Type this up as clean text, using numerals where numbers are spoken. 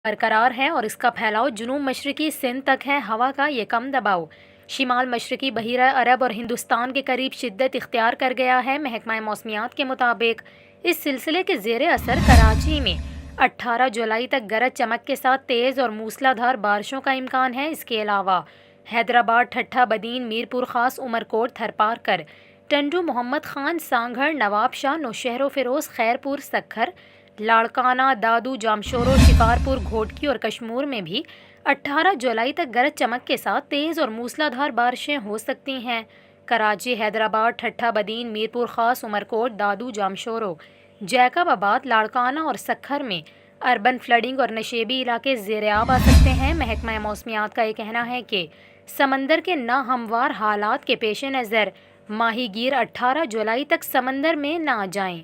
برقرار ہے اور اس کا پھیلاؤ جنوب مشرقی سندھ تک ہے۔ ہوا کا یہ کم دباؤ شمال مشرقی بحیرہ عرب اور ہندوستان کے قریب شدت اختیار کر گیا ہے۔ محکمہ موسمیات کے مطابق اس سلسلے کے زیر اثر کراچی میں 18 جولائی تک گرج چمک کے ساتھ تیز اور موسلا دھار بارشوں کا امکان ہے۔ اس کے علاوہ حیدرآباد، ٹھٹھہ بدین، میر پور خاص، عمرکوٹ، تھرپارکر، ٹنڈو، محمد خان، سانگھڑ، نواب شاہ، نوشہر و فیروز، خیرپور، سکھر، لاڑکانہ، دادو، جامشورو، شکارپور، گھوٹکی اور کشمور میں بھی 18 جولائی تک گرج چمک کے ساتھ تیز اور موسلا دھار بارشیں ہو سکتی ہیں۔ کراچی، حیدرآباد، ٹھٹھہ بدین، میر پور خاص، عمرکوٹ، دادو، جامشورو، جیکب آباد، لاڑکانہ اور سکھر میں اربن فلڈنگ اور نشیبی علاقے زیر آب آ سکتے ہیں۔ محکمہ موسمیات کا یہ کہنا ہے کہ سمندر کے ناہموار حالات کے پیش نظر ماہی گیر 18 جولائی تک سمندر میں نہ جائیں۔